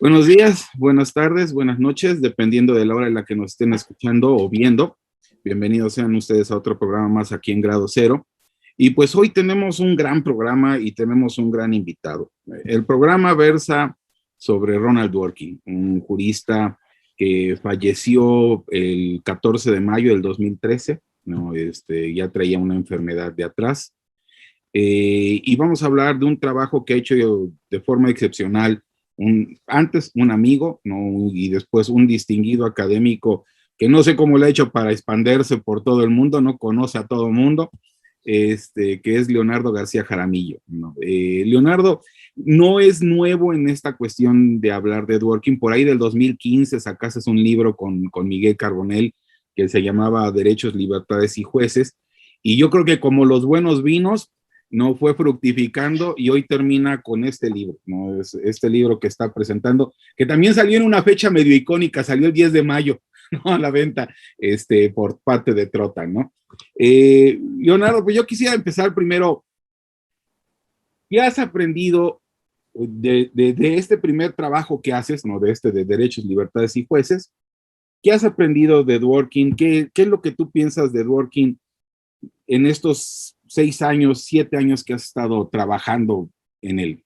Buenos días, buenas tardes, buenas noches, dependiendo de la hora en la que nos estén escuchando o viendo. Bienvenidos sean ustedes a otro programa más aquí en Grado Cero. Y pues hoy tenemos un gran programa y tenemos un gran invitado. El programa versa sobre Ronald Dworkin, un jurista que falleció el 14 de mayo del 2013, ¿no? Ya traía una enfermedad de atrás. Y vamos a hablar de un trabajo que ha hecho de forma excepcional antes un amigo, ¿no? Y después un distinguido académico que no sé cómo lo ha hecho para expandirse por todo el mundo, no conoce a todo el mundo, que es Leonardo García Jaramillo, ¿no? Leonardo no es nuevo en esta cuestión de hablar de Dworkin. Por ahí del 2015 sacaste un libro con Miguel Carbonell que se llamaba Derechos, Libertades y Jueces, y yo creo que como los buenos vinos, no fue fructificando y hoy termina con este libro, ¿no? Es este libro que está presentando, que también salió en una fecha medio icónica, salió el 10 de mayo, ¿no? A la venta, por parte de Trota, ¿no? Leonardo, pues yo quisiera empezar primero, ¿qué has aprendido de este primer trabajo que haces, ¿no? De Derechos, Libertades y Jueces? ¿Qué has aprendido de Dworkin? ¿Qué es lo que tú piensas de Dworkin en estos 6 años, 7 años que has estado trabajando en él?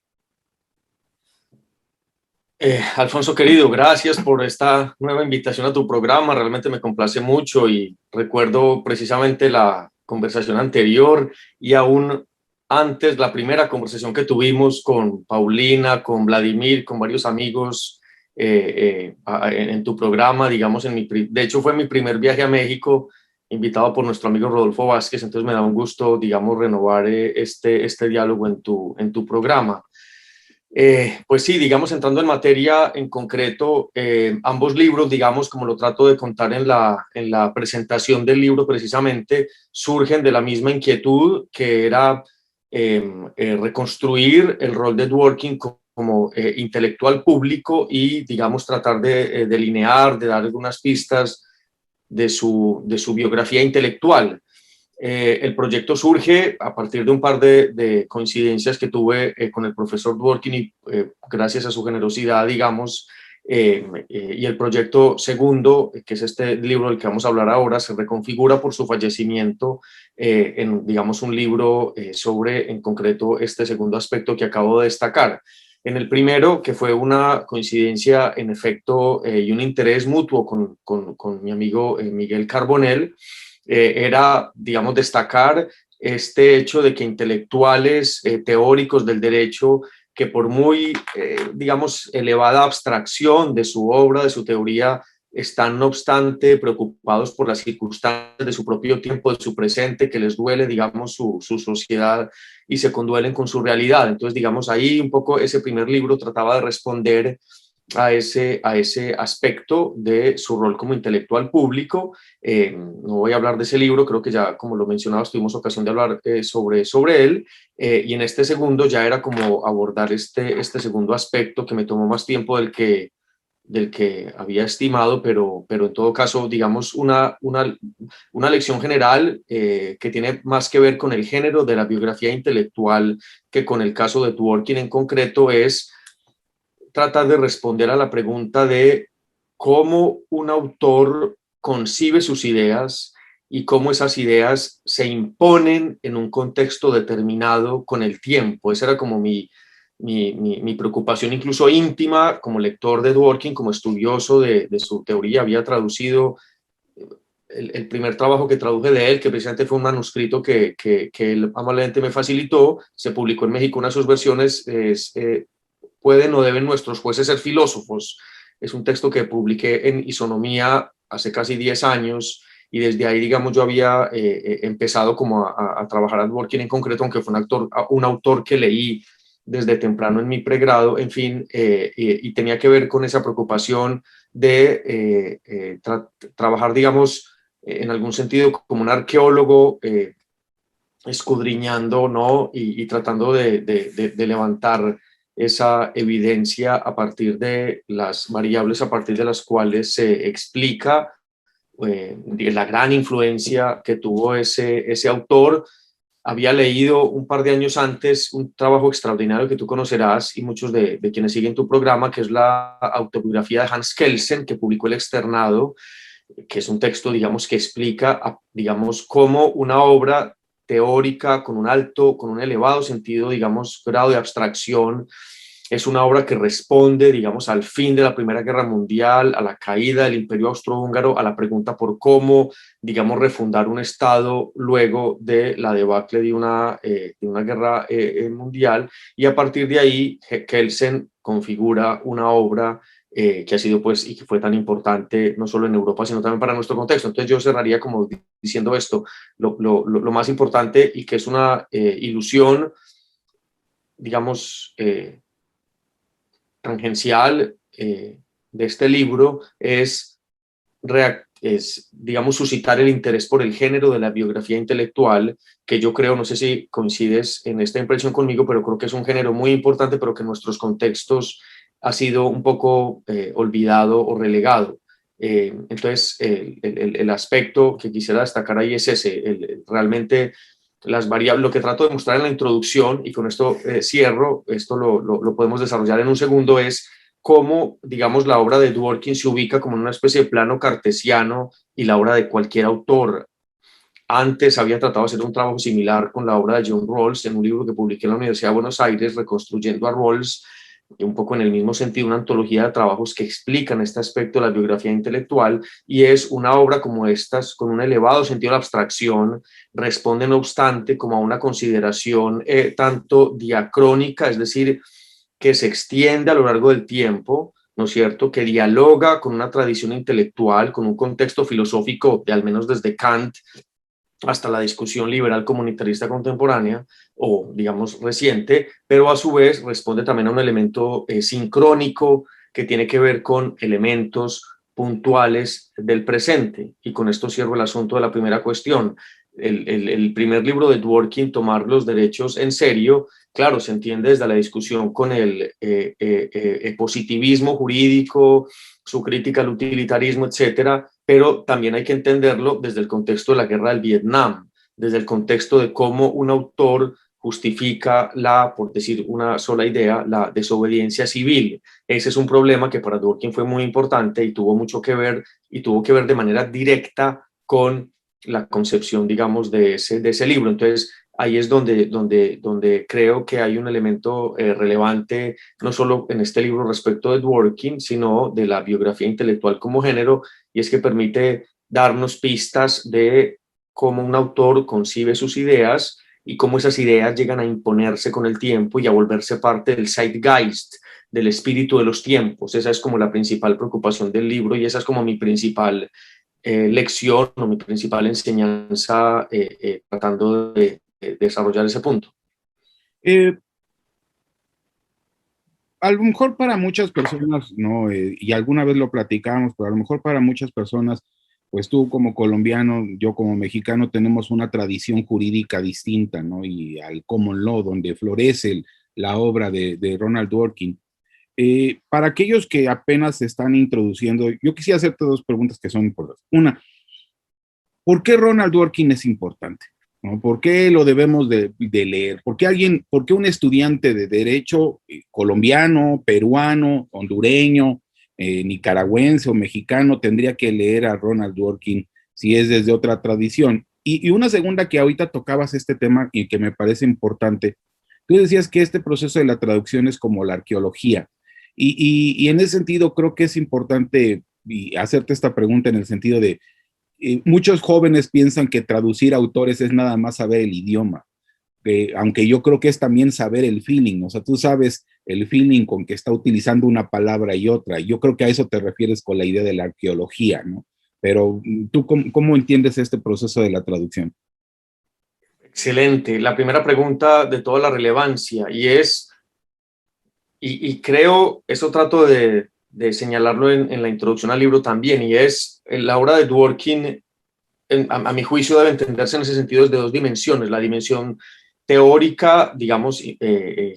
Alfonso querido, gracias por esta nueva invitación a tu programa. Realmente me complace mucho y recuerdo precisamente la conversación anterior y aún antes, la primera conversación que tuvimos con Paulina, con Vladimir, con varios amigos en tu programa, digamos, de hecho fue mi primer viaje a México, invitado por nuestro amigo Rodolfo Vázquez, entonces me da un gusto, digamos, renovar este diálogo en tu programa. Pues sí, digamos, entrando en materia en concreto, ambos libros, digamos, como lo trato de contar en la presentación del libro precisamente, surgen de la misma inquietud que era reconstruir el rol de Dworkin como intelectual público y, digamos, tratar de delinear, de dar algunas pistas de su biografía intelectual. El proyecto surge a partir de un par de coincidencias que tuve con el profesor Dworkin y gracias a su generosidad, digamos, y el proyecto segundo, que es este libro del que vamos a hablar ahora, se reconfigura por su fallecimiento en, digamos, un libro sobre, en concreto, este segundo aspecto que acabo de destacar. En el primero, que fue una coincidencia, en efecto, y un interés mutuo con mi amigo Miguel Carbonell, era, digamos, destacar este hecho de que intelectuales teóricos del derecho que por muy, digamos, elevada abstracción de su obra, de su teoría, están, no obstante, preocupados por las circunstancias de su propio tiempo, de su presente, que les duele, digamos, su sociedad y se conduelen con su realidad. Entonces, digamos, ahí un poco ese primer libro trataba de responder a ese aspecto de su rol como intelectual público. No voy a hablar de ese libro, creo que ya, como lo mencionabas, tuvimos ocasión de hablar sobre él. Y en este segundo ya era como abordar este segundo aspecto que me tomó más tiempo del que había estimado, pero en todo caso, digamos, una lección general que tiene más que ver con el género de la biografía intelectual que con el caso de Dworkin en concreto, es tratar de responder a la pregunta de cómo un autor concibe sus ideas y cómo esas ideas se imponen en un contexto determinado con el tiempo. Esa era como mi preocupación incluso íntima como lector de Dworkin, como estudioso de su teoría. Había traducido el primer trabajo que traduje de él, que precisamente fue un manuscrito que él amablemente me facilitó, se publicó en México, una de sus versiones es ¿pueden o deben nuestros jueces ser filósofos? Es un texto que publiqué en Isonomía hace casi 10 años y desde ahí, digamos, yo había empezado como a trabajar a Dworkin en concreto, aunque fue un autor que leí desde temprano en mi pregrado, en fin, y tenía que ver con esa preocupación de trabajar, digamos, en algún sentido como un arqueólogo escudriñando, ¿no? Y tratando de levantar esa evidencia a partir de las variables a partir de las cuales se explica la gran influencia que tuvo ese autor había leído un par de años antes un trabajo extraordinario que tú conocerás y muchos de quienes siguen tu programa, que es la autobiografía de Hans Kelsen, que publicó El Externado, que es un texto, digamos, que explica, digamos, cómo una obra teórica con un elevado sentido, digamos, grado de abstracción, es una obra que responde, digamos, al fin de la Primera Guerra Mundial, a la caída del Imperio Austrohúngaro, a la pregunta por cómo, digamos, refundar un Estado luego de la debacle de una guerra mundial. Y a partir de ahí, Kelsen configura una obra que ha sido, pues, y que fue tan importante no solo en Europa, sino también para nuestro contexto. Entonces yo cerraría como diciendo esto, lo más importante y que es una ilusión, digamos, tangencial de este libro es, digamos, suscitar el interés por el género de la biografía intelectual, que yo creo, no sé si coincides en esta impresión conmigo, pero creo que es un género muy importante, pero que en nuestros contextos ha sido un poco olvidado o relegado. Entonces, el aspecto que quisiera destacar ahí es ese, realmente las variables, lo que trato de mostrar en la introducción, y con esto cierro, esto lo podemos desarrollar en un segundo, es cómo, digamos, la obra de Dworkin se ubica como en una especie de plano cartesiano y la obra de cualquier autor. Antes había tratado de hacer un trabajo similar con la obra de John Rawls en un libro que publiqué en la Universidad de Buenos Aires, Reconstruyendo a Rawls, un poco en el mismo sentido, una antología de trabajos que explican este aspecto de la biografía intelectual, y es una obra como estas, con un elevado sentido de la abstracción, responde no obstante como a una consideración tanto diacrónica, es decir, que se extiende a lo largo del tiempo, ¿no es cierto?, que dialoga con una tradición intelectual, con un contexto filosófico, de al menos desde Kant hasta la discusión liberal comunitarista contemporánea o, digamos, reciente, pero a su vez responde también a un elemento sincrónico que tiene que ver con elementos puntuales del presente. Y con esto cierro el asunto de la primera cuestión. El primer libro de Dworkin, Tomar los derechos en serio, claro, se entiende desde la discusión con el positivismo jurídico, su crítica al utilitarismo, etcétera, pero también hay que entenderlo desde el contexto de la guerra del Vietnam, desde el contexto de cómo un autor justifica por decir una sola idea, la desobediencia civil. Ese es un problema que para Dworkin fue muy importante y tuvo mucho que ver, y tuvo que ver de manera directa con la concepción, digamos, de ese libro. Entonces, ahí es donde creo que hay un elemento relevante, no solo en este libro respecto de Dworkin, sino de la biografía intelectual como género, y es que permite darnos pistas de cómo un autor concibe sus ideas y cómo esas ideas llegan a imponerse con el tiempo y a volverse parte del zeitgeist, del espíritu de los tiempos. Esa es como la principal preocupación del libro y esa es como mi principal lección o mi principal enseñanza tratando de desarrollar ese punto. Eh, a lo mejor para muchas personas, ¿no? Y alguna vez lo platicamos, pero a lo mejor para muchas personas, pues tú como colombiano, yo como mexicano, tenemos una tradición jurídica distinta, ¿no? Y al common law, donde florece la obra de Ronald Dworkin. Para aquellos que apenas se están introduciendo, yo quisiera hacerte dos preguntas que son importantes. Una, ¿por qué Ronald Dworkin es importante? ¿No? ¿Por qué lo debemos de leer? ¿Por qué un estudiante de derecho colombiano, peruano, hondureño, nicaragüense o mexicano tendría que leer a Ronald Dworkin si es desde otra tradición? Y una segunda, que ahorita tocabas este tema y que me parece importante. Tú decías que este proceso de la traducción es como la arqueología. Y en ese sentido creo que es importante hacerte esta pregunta en el sentido de muchos jóvenes piensan que traducir autores es nada más saber el idioma, aunque yo creo que es también saber el feeling, o sea, tú sabes el feeling con que está utilizando una palabra y otra. Yo creo que a eso te refieres con la idea de la arqueología, ¿no? Pero tú, ¿cómo entiendes este proceso de la traducción? Excelente. La primera pregunta de toda la relevancia y creo, eso trato de señalarlo en la introducción al libro también, y es la obra de Dworkin, a mi juicio, debe entenderse en ese sentido desde dos dimensiones. La dimensión teórica, digamos,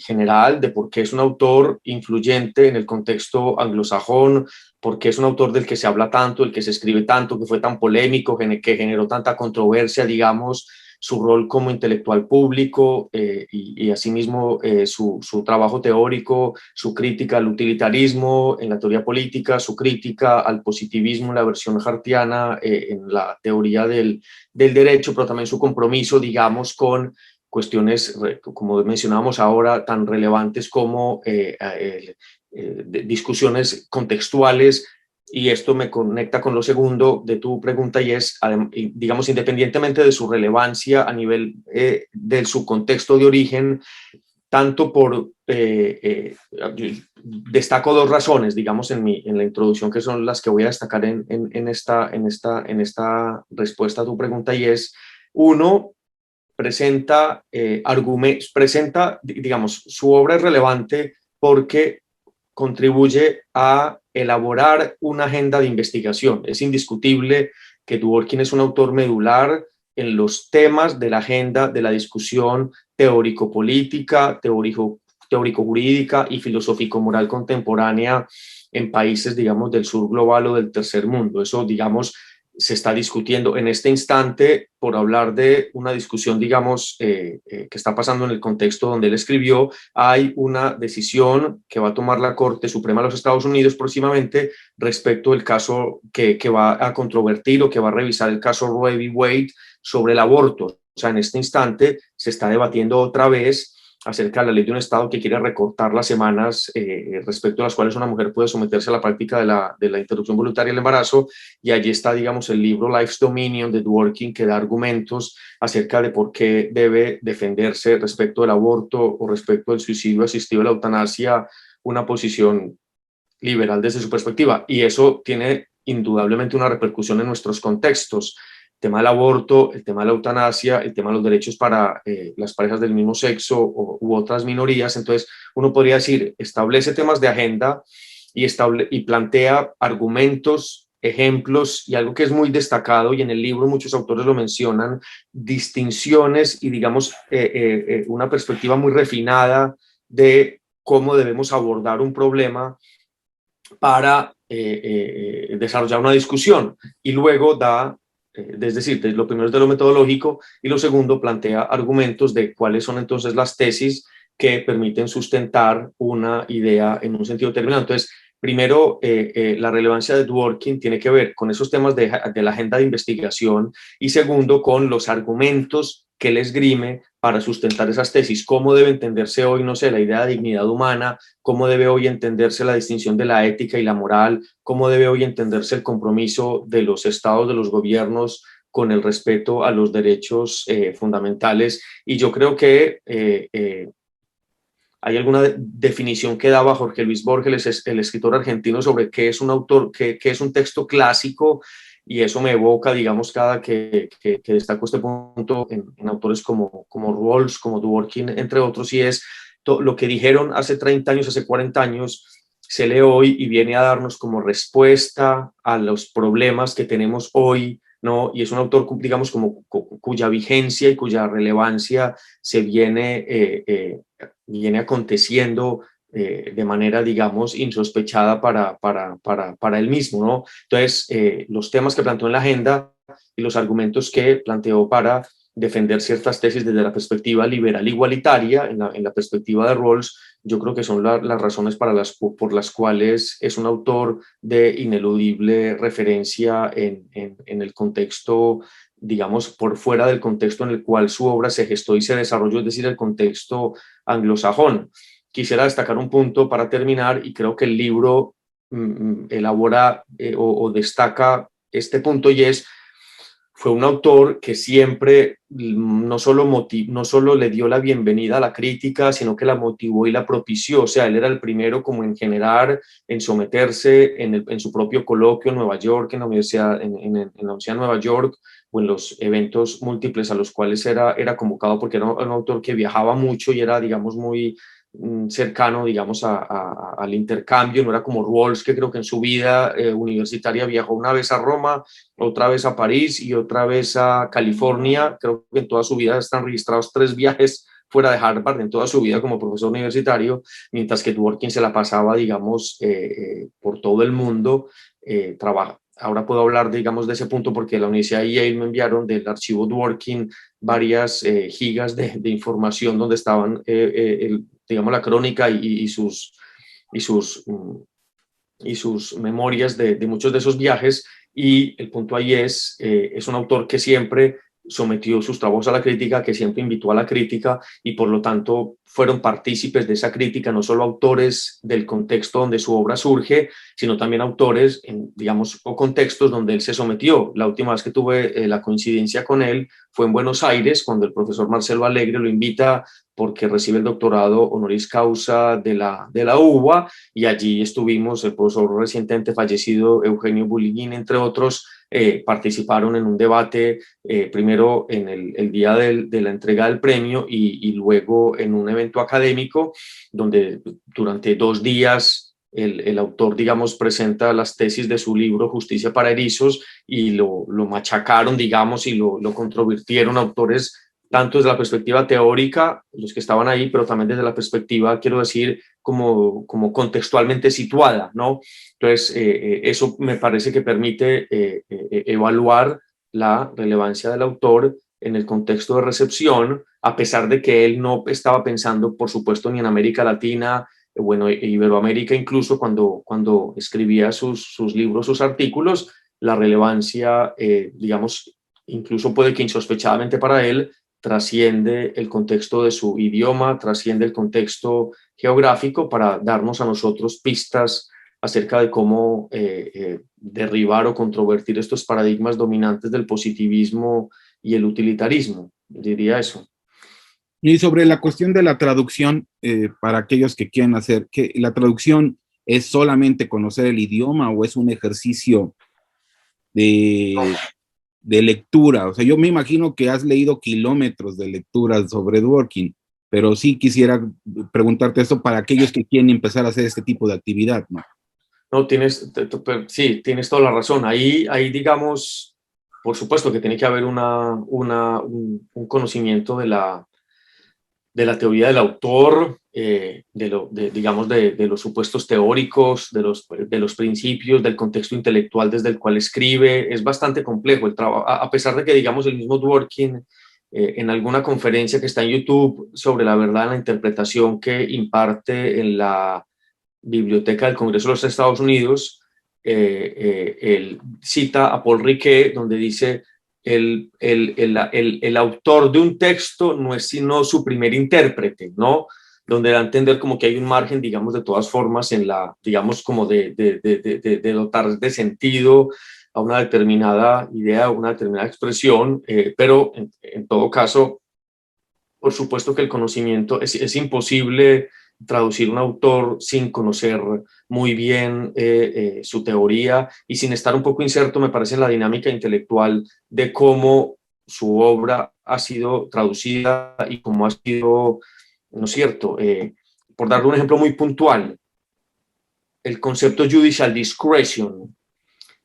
general, de por qué es un autor influyente en el contexto anglosajón, por qué es un autor del que se habla tanto, del que se escribe tanto, que fue tan polémico, que generó tanta controversia, digamos, su rol como intelectual público y asimismo su trabajo teórico, su crítica al utilitarismo en la teoría política, su crítica al positivismo en la versión hartiana en la teoría del derecho, pero también su compromiso, digamos, con cuestiones, como mencionábamos ahora, tan relevantes como discusiones contextuales. Y esto me conecta con lo segundo de tu pregunta y es, digamos, independientemente de su relevancia a nivel de su contexto de origen, tanto por, destaco dos razones, digamos, en la introducción, que son las que voy a destacar en esta respuesta a tu pregunta, y es, uno, presenta, digamos, su obra es relevante porque contribuye a elaborar una agenda de investigación. Es indiscutible que Dworkin es un autor medular en los temas de la agenda de la discusión teórico-política, teórico-jurídica y filosófico-moral contemporánea en países, digamos, del sur global o del tercer mundo. Eso, digamos, se está discutiendo en este instante por hablar de una discusión, digamos, que está pasando en el contexto donde él escribió. Hay una decisión que va a tomar la Corte Suprema de los Estados Unidos próximamente respecto del caso que va a controvertir o que va a revisar el caso Roe v. Wade sobre el aborto. O sea, en este instante se está debatiendo otra vez acerca de la ley de un Estado que quiere recortar las semanas respecto a las cuales una mujer puede someterse a la práctica de la interrupción voluntaria del embarazo, y allí está, digamos, el libro Life's Dominion de Dworkin, que da argumentos acerca de por qué debe defenderse respecto del aborto o respecto del suicidio asistido, la eutanasia, una posición liberal desde su perspectiva, y eso tiene indudablemente una repercusión en nuestros contextos. El tema del aborto, el tema de la eutanasia, el tema de los derechos para las parejas del mismo sexo u otras minorías. Entonces, uno podría decir, establece temas de agenda y plantea argumentos, ejemplos, y algo que es muy destacado, y en el libro muchos autores lo mencionan, distinciones y, digamos, una perspectiva muy refinada de cómo debemos abordar un problema para desarrollar una discusión, y luego da, es decir, lo primero es de lo metodológico y lo segundo plantea argumentos de cuáles son entonces las tesis que permiten sustentar una idea en un sentido determinado. Entonces, primero, la relevancia de Dworkin tiene que ver con esos temas de la agenda de investigación, y segundo, con los argumentos que él esgrime para sustentar esas tesis. ¿Cómo debe entenderse hoy, no sé, la idea de dignidad humana? ¿Cómo debe hoy entenderse la distinción de la ética y la moral? ¿Cómo debe hoy entenderse el compromiso de los estados, de los gobiernos, con el respeto a los derechos fundamentales? Y yo creo que hay alguna definición que daba Jorge Luis Borges, el escritor argentino, sobre qué es un autor, qué es un texto clásico, y eso me evoca, digamos, cada que destaco este punto en autores como Rawls, como Dworkin, entre otros, y es lo que dijeron hace 30 años, hace 40 años, se lee hoy y viene a darnos como respuesta a los problemas que tenemos hoy, ¿no? Y es un autor, digamos, como cuya vigencia y cuya relevancia se viene aconteciendo de manera, digamos, insospechada para él mismo, ¿no? Entonces, los temas que planteó en la agenda y los argumentos que planteó para defender ciertas tesis desde la perspectiva liberal igualitaria, en la perspectiva de Rawls, yo creo que son las razones por las cuales es un autor de ineludible referencia en el contexto, digamos, por fuera del contexto en el cual su obra se gestó y se desarrolló, es decir, el contexto anglosajón. Quisiera destacar un punto para terminar, y creo que el libro elabora o destaca este punto, y es, fue un autor que siempre no solo le dio la bienvenida a la crítica, sino que la motivó y la propició. O sea, él era el primero como en generar, en someterse en su propio coloquio en Nueva York, en la Universidad de Nueva York, o en los eventos múltiples a los cuales era convocado, porque era un autor que viajaba mucho y era, digamos, muy cercano, digamos, al intercambio. No era como Rawls, que creo que en su vida universitaria viajó una vez a Roma, otra vez a París y otra vez a California. Creo que en toda su vida están registrados 3 viajes fuera de Harvard en toda su vida como profesor universitario, mientras que Dworkin se la pasaba, digamos, por todo el mundo ahora puedo hablar, digamos, de ese punto porque la Universidad de Yale me enviaron del archivo Dworkin varias gigas de información donde estaban, digamos, la crónica y sus, mm, y sus memorias de muchos de esos viajes. Y el punto ahí es un autor que siempre sometió sus trabajos a la crítica, que siempre invitó a la crítica y por lo tanto fueron partícipes de esa crítica, no solo autores del contexto donde su obra surge, sino también autores, digamos, o contextos donde él se sometió. La última vez que tuve la coincidencia con él fue en Buenos Aires, cuando el profesor Marcelo Alegre lo invita porque recibe el doctorado honoris causa de la UBA, y allí estuvimos, el profesor recientemente fallecido Eugenio Buliguín, entre otros, participaron en un debate, primero en el día de la entrega del premio y luego en un evento académico donde durante 2 días el autor, digamos, presenta las tesis de su libro Justicia para Erizos y lo machacaron, digamos, y lo controvirtieron autores tanto desde la perspectiva teórica, los que estaban ahí, pero también desde la perspectiva, quiero decir, como contextualmente situada, ¿no? Entonces, eso me parece que permite evaluar la relevancia del autor en el contexto de recepción, a pesar de que él no estaba pensando, por supuesto, ni en América Latina, bueno, Iberoamérica incluso, cuando escribía sus libros, sus artículos, la relevancia, digamos, incluso puede que insospechadamente para él, trasciende el contexto de su idioma, trasciende el contexto geográfico para darnos a nosotros pistas acerca de cómo derribar o controvertir estos paradigmas dominantes del positivismo y el utilitarismo, diría eso. Y sobre la cuestión de la traducción, para aquellos que quieren hacer, que la traducción es solamente conocer el idioma o es un ejercicio de, de lectura. O sea, yo me imagino que has leído kilómetros de lecturas sobre Dworkin, pero sí quisiera preguntarte esto para aquellos que quieren empezar a hacer este tipo de actividad, ¿no? No, sí, tienes toda la razón. Ahí, digamos, por supuesto que tiene que haber un conocimiento de la teoría del autor, digamos, de los supuestos teóricos, de los principios, del contexto intelectual desde el cual escribe. Es bastante complejo el trabajo, a pesar de que, digamos, el mismo Dworkin, en alguna conferencia que está en YouTube sobre la verdad en la interpretación que imparte en la Biblioteca del Congreso de los Estados Unidos, él cita a Paul Riquet, donde dice: el autor de un texto no es sino su primer intérprete, ¿no? Donde da a entender como que hay un margen, digamos, de todas formas, digamos, como de dotar de sentido a una determinada idea, a una determinada expresión, pero en todo caso, por supuesto que el conocimiento es imposible traducir un autor sin conocer muy bien su teoría y sin estar un poco inserto, me parece, en la dinámica intelectual de cómo su obra ha sido traducida y cómo ha sido, ¿no es cierto? Por darle un ejemplo muy puntual, el concepto judicial discretion,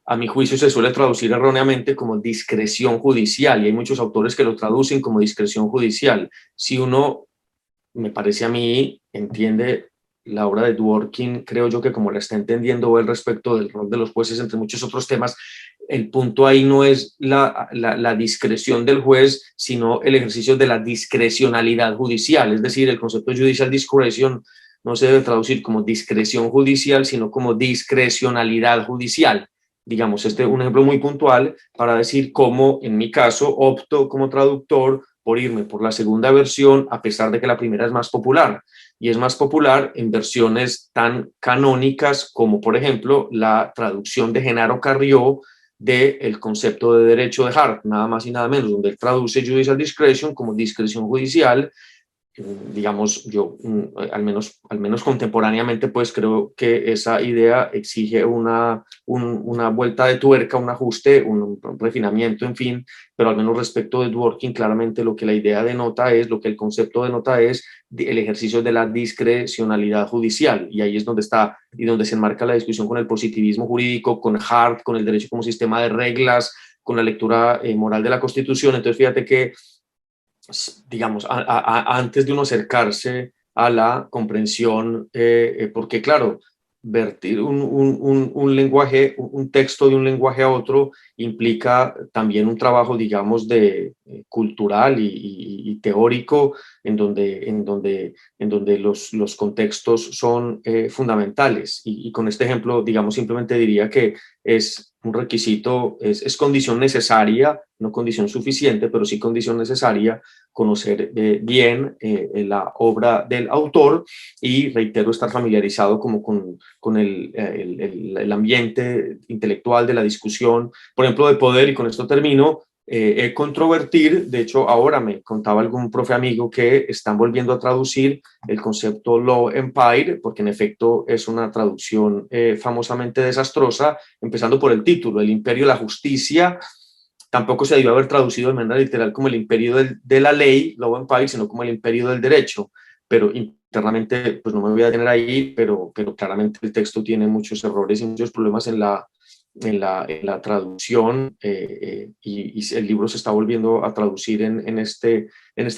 a mi juicio, se suele traducir erróneamente como discreción judicial y hay muchos autores que lo traducen como discreción judicial. Si uno, me parece a mí, entiende la obra de Dworkin, creo yo que como la está entendiendo él respecto del rol de los jueces, entre muchos otros temas, el punto ahí no es la discreción del juez, sino el ejercicio de la discrecionalidad judicial. Es decir, el concepto judicial discretion no se debe traducir como discreción judicial, sino como discrecionalidad judicial. Digamos, un ejemplo muy puntual para decir cómo, en mi caso, opto como traductor por irme por la segunda versión, a pesar de que la primera es más popular. Y es más popular en versiones tan canónicas como, por ejemplo, la traducción de Genaro Carrió del concepto de derecho de Hart, nada más y nada menos, donde él traduce judicial discretion como discreción judicial. Digamos, yo al menos contemporáneamente, pues creo que esa idea exige una vuelta de tuerca, un ajuste, un refinamiento, en fin, pero al menos respecto de Dworkin, claramente lo que la idea denota es, lo que el concepto denota es el ejercicio de la discrecionalidad judicial, y ahí es donde está y donde se enmarca la discusión con el positivismo jurídico, con Hart, con el derecho como sistema de reglas, con la lectura moral de la Constitución. Entonces, fíjate que, digamos, antes de uno acercarse a la comprensión, porque claro, vertir un lenguaje, un texto de un lenguaje a otro implica también un trabajo, digamos, de cultural y teórico, en donde los contextos son fundamentales. Y con este ejemplo, digamos, simplemente diría que es un requisito, es condición necesaria, no condición suficiente, pero sí condición necesaria conocer bien la obra del autor y, reitero, estar familiarizado como con el ambiente intelectual de la discusión, por ejemplo, de poder, y con esto termino, controvertir. De hecho, ahora me contaba algún profe amigo que están volviendo a traducir el concepto Law Empire, porque en efecto es una traducción famosamente desastrosa, empezando por el título, El Imperio de la Justicia. Tampoco se debió haber traducido de manera literal como el imperio de la ley, Law Empire, sino como el imperio del derecho. Pero internamente, pues no me voy a detener ahí, pero claramente el texto tiene muchos errores y muchos problemas en la traducción, y el libro se está volviendo a traducir en este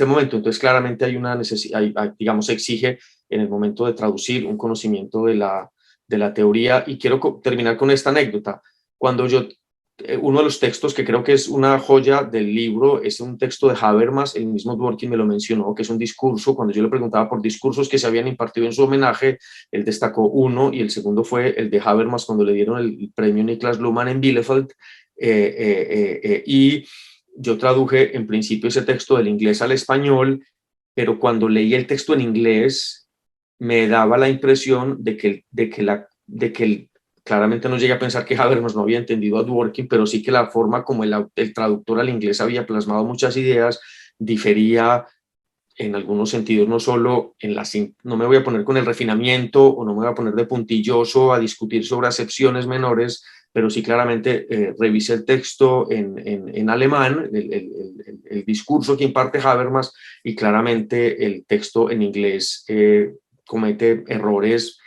momento. Entonces, claramente hay una necesidad, digamos, exige en el momento de traducir un conocimiento de la teoría. Y quiero terminar con esta anécdota. Cuando yo uno de los textos que creo que es una joya del libro es un texto de Habermas, el mismo Dworkin me lo mencionó, que es un discurso. Cuando yo le preguntaba por discursos que se habían impartido en su homenaje, él destacó uno, y el segundo fue el de Habermas cuando le dieron el premio Niklas Luhmann en Bielefeld. Y yo traduje en principio ese texto del inglés al español, pero cuando leí el texto en inglés me daba la impresión de que claramente no llegué a pensar que Habermas no había entendido a Dworkin, pero sí que la forma como el traductor al inglés había plasmado muchas ideas difería en algunos sentidos, no solo no me voy a poner con el refinamiento o no me voy a poner de puntilloso a discutir sobre acepciones menores, pero sí claramente revisé el texto en alemán, el discurso que imparte Habermas, y claramente el texto en inglés comete errores.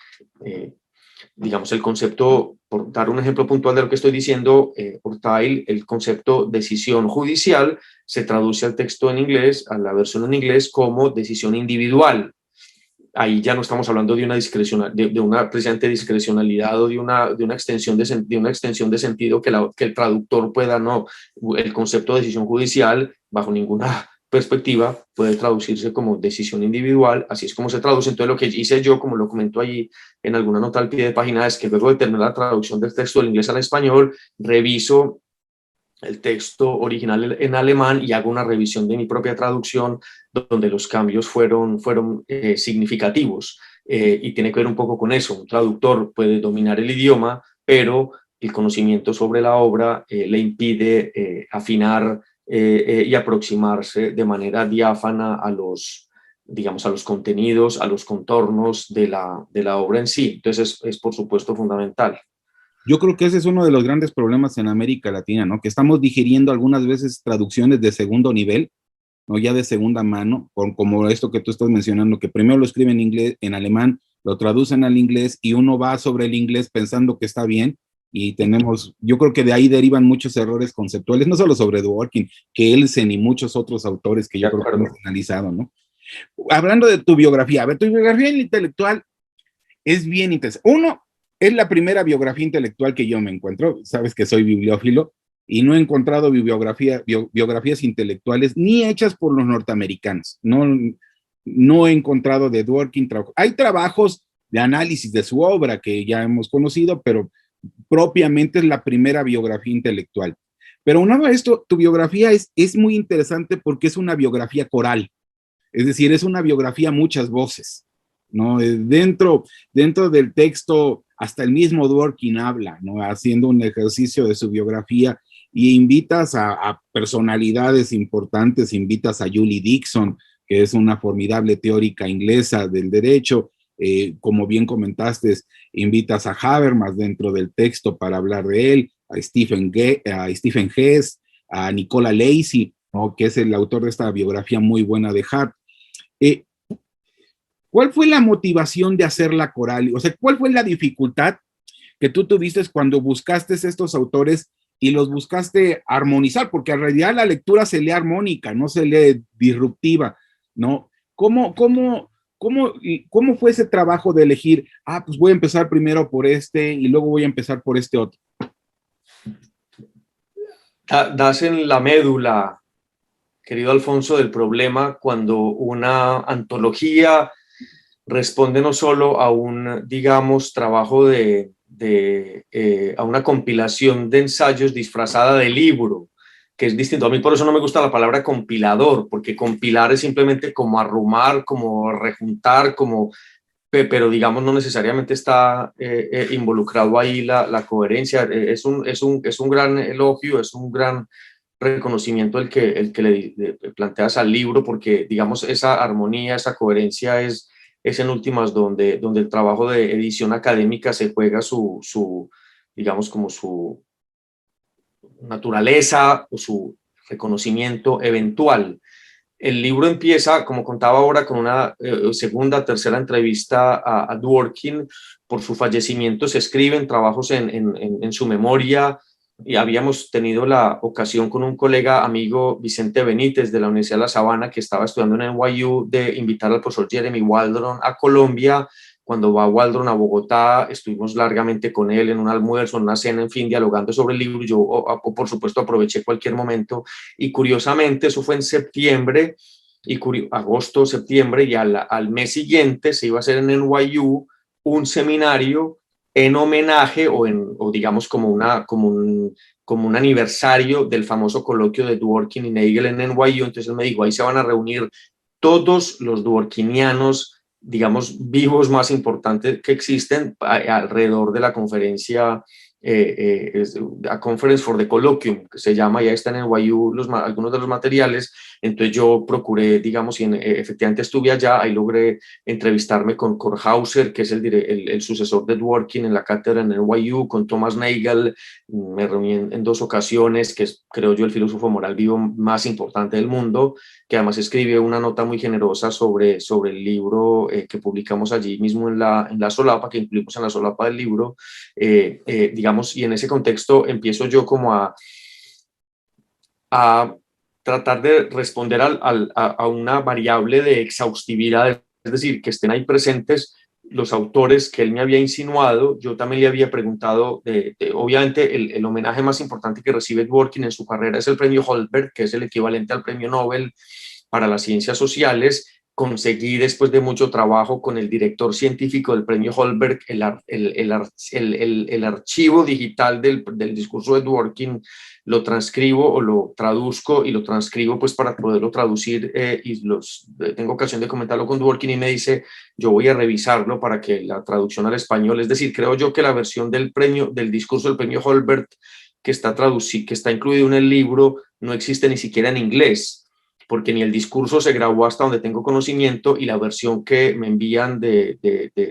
Digamos, el concepto, por dar un ejemplo puntual de lo que estoy diciendo, Ortail, el concepto decisión judicial se traduce al texto en inglés, a la versión en inglés, como decisión individual. Ahí ya no estamos hablando de una precisamente discrecionalidad o de una extensión de sentido que el traductor pueda, no. El concepto de decisión judicial, bajo ninguna perspectiva, puede traducirse como decisión individual. Así es como se traduce. Entonces, lo que hice yo, como lo comento allí en alguna nota al pie de página, es que luego de terminar la traducción del texto del inglés al español, reviso el texto original en alemán y hago una revisión de mi propia traducción, donde los cambios fueron significativos. Y tiene que ver un poco con eso. Un traductor puede dominar el idioma, pero el conocimiento sobre la obra le impide afinar y aproximarse de manera diáfana digamos, a los contenidos, a los contornos de la obra en sí. Entonces es por supuesto fundamental. Yo creo que ese es uno de los grandes problemas en América Latina, ¿no? Que estamos digiriendo algunas veces traducciones de segundo nivel, ¿no? Ya de segunda mano, como esto que tú estás mencionando, que primero lo escriben en inglés, en alemán, lo traducen al inglés y uno va sobre el inglés pensando que está bien, y yo creo que de ahí derivan muchos errores conceptuales, no solo sobre Dworkin, que Elsen y muchos otros autores que yo creo que hemos analizado, ¿no? Hablando de tu biografía, a ver, tu biografía intelectual es bien interesante. Uno, es la primera biografía intelectual que yo me encuentro. Sabes que soy bibliófilo y no he encontrado biografías intelectuales ni hechas por los norteamericanos. No he encontrado de Dworkin. Hay trabajos de análisis de su obra que ya hemos conocido, pero propiamente es la primera biografía intelectual. Pero una vez esto, tu biografía es muy interesante porque es una biografía coral. Es decir, es una biografía a muchas voces, ¿no? Dentro del texto, hasta el mismo Dworkin habla, ¿no? Haciendo un ejercicio de su biografía, y invitas a personalidades importantes, invitas a Julie Dixon, que es una formidable teórica inglesa del derecho, como bien comentaste, invitas a Habermas dentro del texto para hablar de él, a Stephen Hess, a Nicola Lacey, ¿no? Que es el autor de esta biografía muy buena de Hart. ¿Cuál fue la motivación de hacer la coral? O sea, ¿cuál fue la dificultad que tú tuviste cuando buscaste estos autores y los buscaste armonizar? Porque en realidad la lectura se lee armónica, no se lee disruptiva, ¿no? ¿Cómo ¿Cómo fue ese trabajo de elegir, pues voy a empezar primero por este y luego voy a empezar por este otro? Das en la médula, querido Alfonso, del problema cuando una antología responde no solo a un, digamos, trabajo a una compilación de ensayos disfrazada de libro, que es distinto. A mí por eso no me gusta la palabra compilador, porque compilar es simplemente como arrumar, como rejuntar, pero digamos no necesariamente está involucrado ahí la coherencia. Es un gran elogio, es un gran reconocimiento el que le planteas al libro, porque digamos esa armonía, esa coherencia es en últimas donde el trabajo de edición académica se juega digamos como su naturaleza o su reconocimiento eventual. El libro empieza, como contaba ahora, con una segunda, tercera entrevista a Dworkin. Por su fallecimiento se escriben trabajos en su memoria, y habíamos tenido la ocasión con un colega amigo, Vicente Benítez, de la Universidad de La Sabana, que estaba estudiando en NYU, de invitar al profesor Jeremy Waldron a Colombia. Cuando va Waldron a Bogotá, estuvimos largamente con él en un almuerzo, en una cena, en fin, dialogando sobre el libro. Yo, por supuesto, aproveché cualquier momento, y curiosamente eso fue en septiembre, y agosto, septiembre, y al mes siguiente se iba a hacer en NYU un seminario en homenaje o digamos como un aniversario del famoso coloquio de Dworkin y Nagel en NYU. Entonces él me dijo, ahí se van a reunir todos los dworkinianos, digamos, vivos más importantes que existen alrededor de la conferencia, a Conference for the Colloquium, que se llama, ya está en NYU algunos de los materiales. Entonces yo procuré, digamos, y efectivamente estuve allá, ahí logré entrevistarme con Korhauser, que es el sucesor de Dworkin en la cátedra en NYU, con Thomas Nagel. Me reuní en dos ocasiones, que es, creo yo, el filósofo moral vivo más importante del mundo, que además escribió una nota muy generosa sobre el libro que publicamos allí mismo en la solapa, que incluimos en la solapa del libro. Digamos, y en ese contexto empiezo yo como a tratar de responder a una variable de exhaustividad, es decir, que estén ahí presentes los autores que él me había insinuado. Yo también le había preguntado, obviamente el homenaje más importante que recibe Dworkin en su carrera es el premio Holberg, que es el equivalente al premio Nobel para las ciencias sociales. Conseguí, después de mucho trabajo con el director científico del premio Holberg, el archivo digital del discurso de Dworkin. Lo transcribo o lo traduzco, y lo transcribo pues para poderlo traducir, y tengo ocasión de comentarlo con Dworkin, y me dice, yo voy a revisarlo para que la traducción al español, es decir, creo yo que la versión del discurso del premio Holberg que está incluido en el libro no existe ni siquiera en inglés, porque ni el discurso se grabó hasta donde tengo conocimiento, y la versión que me envían de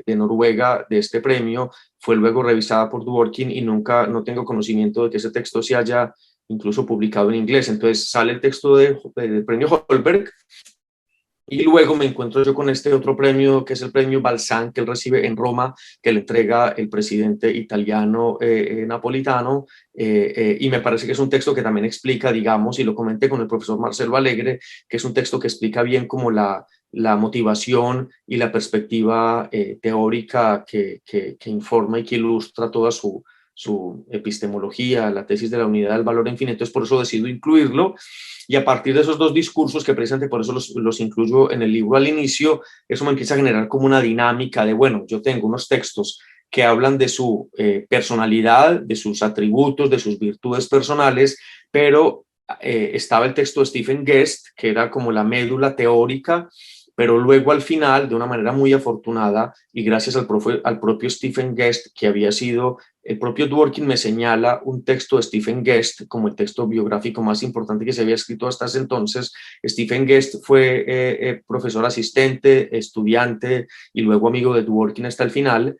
Noruega de este premio fue luego revisada por Dworkin, y no tengo conocimiento de que ese texto se haya incluso publicado en inglés. Entonces sale el texto del premio Holberg, y luego me encuentro yo con este otro premio, que es el premio Balzan, que él recibe en Roma, que le entrega el presidente italiano Napolitano, y me parece que es un texto que también explica, digamos, y lo comenté con el profesor Marcelo Alegre, que es un texto que explica bien como la motivación y la perspectiva teórica que informa y que ilustra toda su epistemología, la tesis de la unidad del valor infinito. Entonces por eso decido incluirlo. Y a partir de esos dos discursos, que precisamente por eso los incluyo en el libro al inicio, eso me empieza a generar como una dinámica de, bueno, yo tengo unos textos que hablan de su personalidad, de sus atributos, de sus virtudes personales, pero estaba el texto de Stephen Guest, que era como la médula teórica, pero luego al final, de una manera muy afortunada, y gracias al propio Stephen Guest, que había sido, el propio Dworkin me señala un texto de Stephen Guest como el texto biográfico más importante que se había escrito hasta ese entonces. Stephen Guest fue profesor asistente, estudiante y luego amigo de Dworkin hasta el final.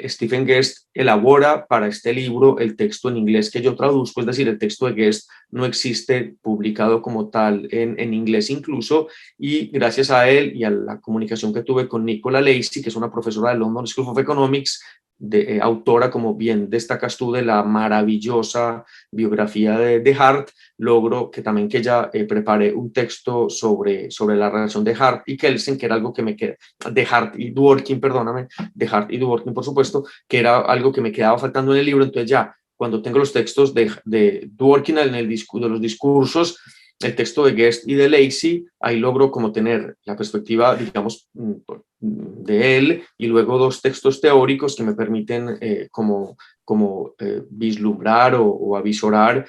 Stephen Guest elabora para este libro el texto en inglés que yo traduzco, es decir, el texto de Guest no existe publicado como tal en inglés incluso, y gracias a él y a la comunicación que tuve con Nicola Lacey, que es una profesora de London School of Economics, autora, como bien destacas tú, de la maravillosa biografía de Hart, logro que también que ella prepare un texto sobre la relación de Hart y Kelsen, que era algo que me queda, de Hart y Dworkin, perdóname, de Hart y Dworkin, por supuesto, que era algo que me quedaba faltando en el libro. Entonces ya, cuando tengo los textos de Dworkin en de los discursos, el texto de Guest y de Lacey, ahí logro como tener la perspectiva, digamos, de él, y luego dos textos teóricos que me permiten vislumbrar o avisorar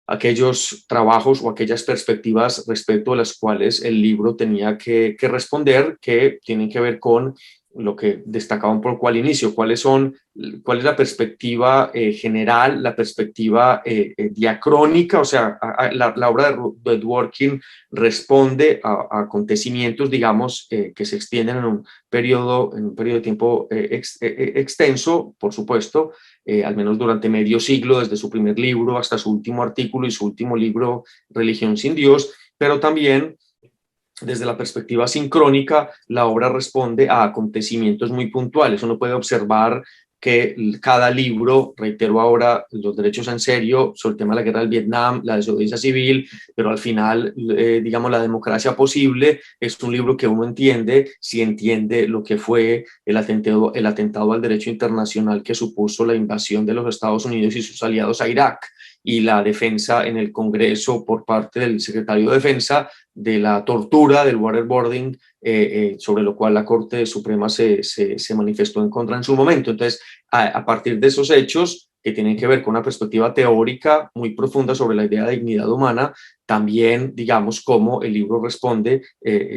aquellos trabajos o aquellas perspectivas respecto a las cuales el libro tenía que responder, que tienen que ver con lo que destacaba un poco al inicio, cuál es la perspectiva general, la perspectiva diacrónica, o sea, la obra de Dworkin responde a acontecimientos, digamos, que se extienden en un periodo de tiempo extenso, por supuesto, al menos durante medio siglo, desde su primer libro hasta su último artículo y su último libro, Religión sin Dios, pero también desde la perspectiva sincrónica, la obra responde a acontecimientos muy puntuales. Uno puede observar que cada libro, reitero ahora, los derechos en serio, sobre el tema de la guerra del Vietnam, la desobediencia civil, pero al final, digamos, la democracia posible, es un libro que uno entiende, si entiende lo que fue el atentado al derecho internacional que supuso la invasión de los Estados Unidos y sus aliados a Irak, y la defensa en el Congreso por parte del secretario de Defensa de la tortura, del waterboarding, sobre lo cual la Corte Suprema se manifestó en contra en su momento. Entonces, a partir de esos hechos, que tienen que ver con una perspectiva teórica muy profunda sobre la idea de dignidad humana, también, digamos, cómo el libro responde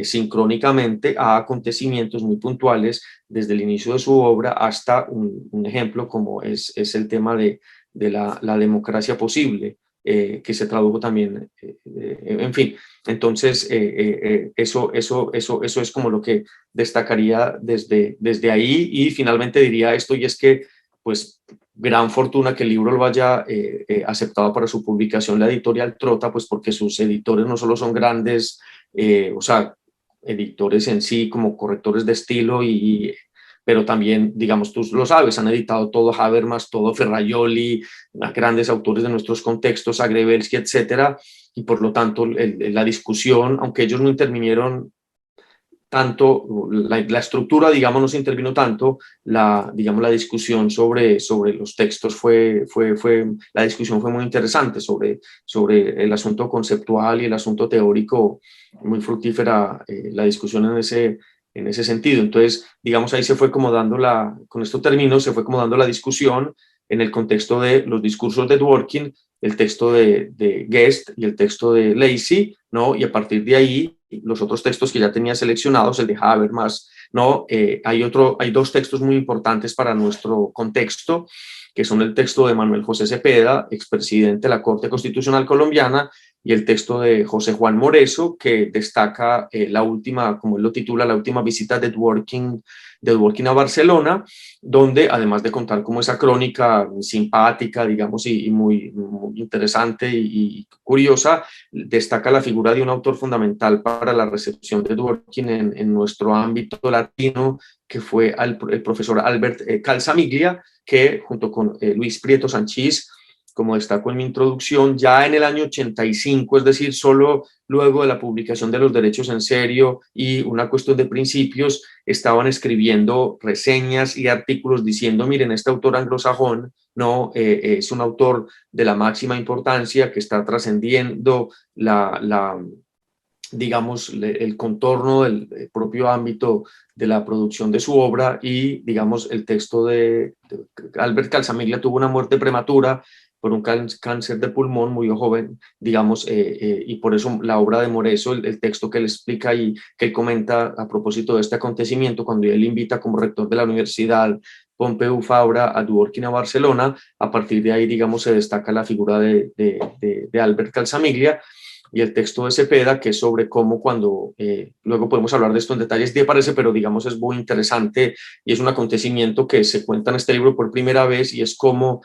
sincrónicamente a acontecimientos muy puntuales desde el inicio de su obra hasta un ejemplo como es el tema de la democracia posible, que se tradujo también, en fin. Entonces, eso es como lo que destacaría desde ahí, y finalmente diría esto, y es que, pues, gran fortuna que el libro lo haya aceptado para su publicación la editorial Trota, pues porque sus editores no solo son grandes, o sea, editores en sí como correctores de estilo, pero también, digamos, tú lo sabes, han editado todo Habermas, todo Ferraioli, grandes autores de nuestros contextos, Agrebelsky, etcétera, y por lo tanto la discusión, aunque ellos no intervinieron tanto, la estructura, digamos, no se intervino tanto, digamos, la discusión sobre los textos la discusión fue muy interesante sobre el asunto conceptual y el asunto teórico, muy fructífera la discusión en ese sentido. Entonces, digamos, ahí se fue como dando con esto termino, se fue como dando la discusión en el contexto de los discursos de Dworkin, el texto de Guest y el texto de Lacey, ¿no? Y a partir de ahí, los otros textos que ya tenía seleccionados, el de Habermas, ¿no? Hay dos textos muy importantes para nuestro contexto, que son el texto de Manuel José Cepeda, expresidente de la Corte Constitucional Colombiana, y el texto de José Juan Moreso, que destaca la última, como él lo titula, la última visita de Dworkin a Barcelona, donde además de contar como esa crónica simpática, digamos, y muy, muy interesante y curiosa, destaca la figura de un autor fundamental para la recepción de Dworkin en nuestro ámbito latino, que fue el profesor Albert Calzamiglia, que junto con Luis Prieto Sanchís, como destaco en mi introducción, ya en el año 85, es decir, solo luego de la publicación de Los Derechos en Serio y Una Cuestión de Principios, estaban escribiendo reseñas y artículos diciendo, miren, este autor anglosajón no es un autor de la máxima importancia que está trascendiendo digamos, el contorno del propio ámbito de la producción de su obra, y, digamos, el texto de Albert Calzamiglia tuvo una muerte prematura por un cáncer de pulmón muy joven, digamos, y por eso la obra de Moreso, el texto que él explica y que él comenta a propósito de este acontecimiento, cuando él invita como rector de la Universidad Pompeu Fabra a Dworkin a Barcelona, a partir de ahí, digamos, se destaca la figura de Albert Calzamiglia, y el texto de Cepeda, que es sobre cómo cuando, luego podemos hablar de esto en detalles, te parece, pero digamos es muy interesante y es un acontecimiento que se cuenta en este libro por primera vez, y es cómo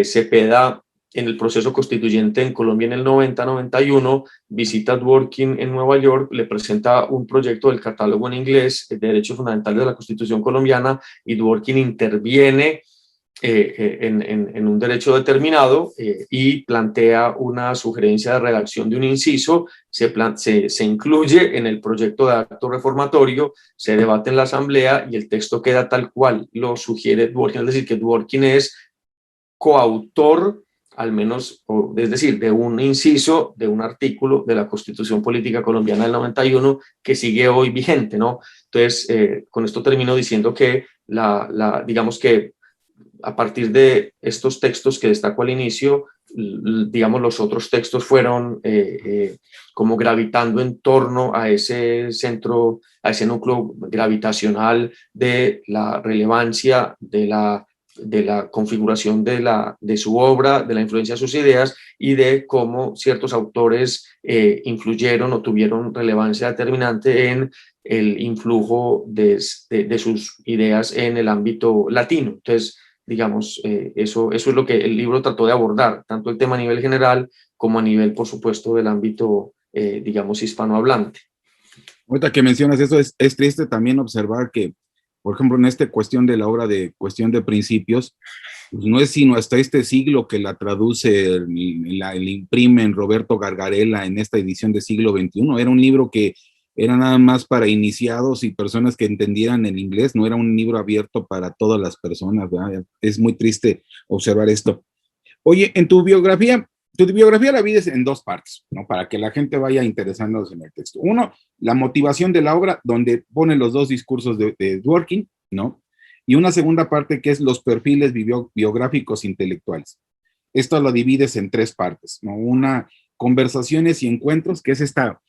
Cepeda en el proceso constituyente en Colombia en el 90-91, visita a Dworkin en Nueva York, le presenta un proyecto del catálogo en inglés de derechos fundamentales de la Constitución colombiana, y Dworkin interviene en un derecho determinado y plantea una sugerencia de redacción de un inciso, se incluye en el proyecto de acto reformatorio, se debate en la asamblea y el texto queda tal cual lo sugiere Dworkin, es decir, que Dworkin es coautor, al menos, es decir, de un inciso, de un artículo de la Constitución Política Colombiana del 91 que sigue hoy vigente, ¿no? Entonces, con esto termino diciendo que digamos que a partir de estos textos que destaco al inicio, digamos, los otros textos fueron como gravitando en torno a ese centro, a ese núcleo gravitacional de la relevancia de la configuración de su obra, de la influencia de sus ideas y de cómo ciertos autores influyeron o tuvieron relevancia determinante en el influjo de sus ideas en el ámbito latino. Entonces, digamos, eso es lo que el libro trató de abordar, tanto el tema a nivel general como a nivel, por supuesto, del ámbito, digamos, hispanohablante. Ahorita que mencionas eso, es triste también observar que, por ejemplo, en esta cuestión de la obra de Cuestión de Principios, pues no es sino hasta este siglo que la traduce, la imprime en Roberto Gargarella en esta edición de siglo XXI. Era un libro que era nada más para iniciados y personas que entendieran el inglés, no era un libro abierto para todas las personas, ¿verdad? Es muy triste observar esto. Oye, en tu biografía la divides en dos partes, ¿no? Para que la gente vaya interesándose en el texto. Uno, la motivación de la obra, donde pone los dos discursos de Dworkin, ¿no? Y una segunda parte que es los perfiles biográficos intelectuales. Esto lo divides en tres partes, ¿no? Una, conversaciones y encuentros, que es esta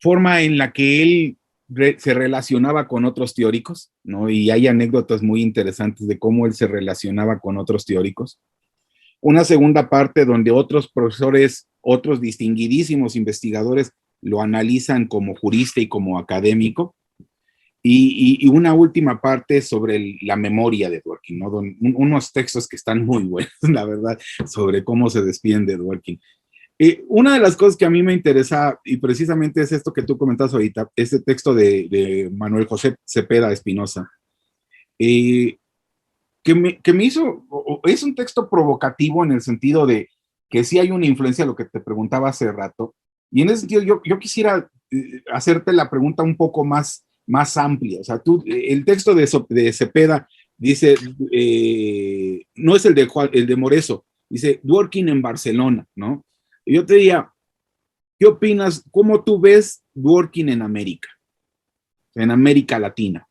forma en la que él se relacionaba con otros teóricos, ¿no? Y hay anécdotas muy interesantes de cómo él se relacionaba con otros teóricos. Una segunda parte donde otros profesores, otros distinguidísimos investigadores lo analizan como jurista y como académico. Y una última parte sobre la memoria de Dworkin, ¿no? Unos textos que están muy buenos, la verdad, sobre cómo se despiden de Dworkin. Una de las cosas que a mí me interesa, y precisamente es esto que tú comentas ahorita, este texto de Manuel José Cepeda Espinosa, que me hizo, es un texto provocativo en el sentido de que sí hay una influencia, lo que te preguntaba hace rato, y en ese sentido yo quisiera hacerte la pregunta un poco más amplia. O sea, el texto de Cepeda dice, no es el de Moreso, dice Dworkin en Barcelona, ¿no? Y yo te diría, ¿qué opinas? ¿Cómo tú ves Dworkin en América Latina?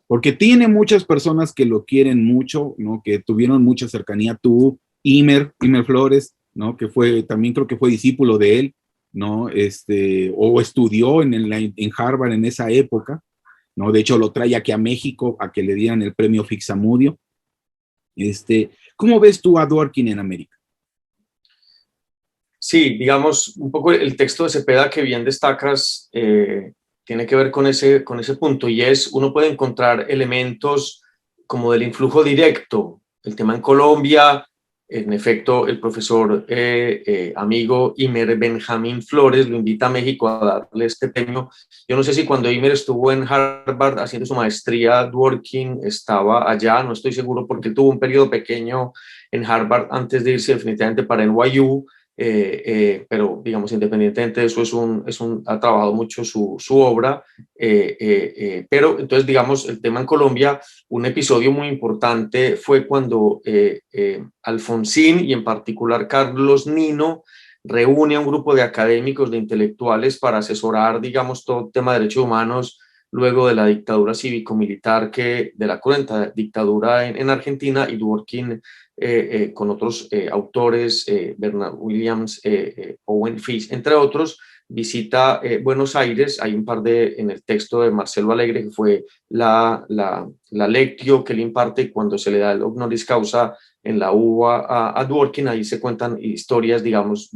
Porque tiene muchas personas que lo quieren mucho, ¿no? Que tuvieron mucha cercanía. Tú, Imer Flores, ¿no? Que también creo que fue discípulo de él, ¿no? O estudió en Harvard en esa época, ¿no? De hecho, lo trae aquí a México a que le dieran el premio Fixamudio. ¿Cómo ves tú a Dworkin en América? Sí, digamos, un poco el texto de Cepeda que bien destacas tiene que ver con ese punto, y uno puede encontrar elementos como del influjo directo, el tema en Colombia. En efecto, el profesor amigo Imer Benjamín Flores lo invita a México a darle este premio. Yo no sé si cuando Imer estuvo en Harvard haciendo su maestría, Dworkin estaba allá, no estoy seguro, porque tuvo un periodo pequeño en Harvard antes de irse definitivamente para NYU. Pero digamos, independientemente de eso, ha trabajado mucho su obra, pero entonces, digamos, el tema en Colombia, un episodio muy importante fue cuando Alfonsín y en particular Carlos Nino reúne a un grupo de académicos, de intelectuales, para asesorar, digamos, todo el tema de derechos humanos luego de la dictadura cívico-militar, de la cruenta dictadura en Argentina, y Dworkin con otros autores, Bernard Williams, Owen Fish, entre otros, visita Buenos Aires. Hay un par en el texto de Marcelo Alegre, que fue la lectio que él imparte cuando se le da el honoris causa en la UBA a Dworkin. Ahí se cuentan historias, digamos,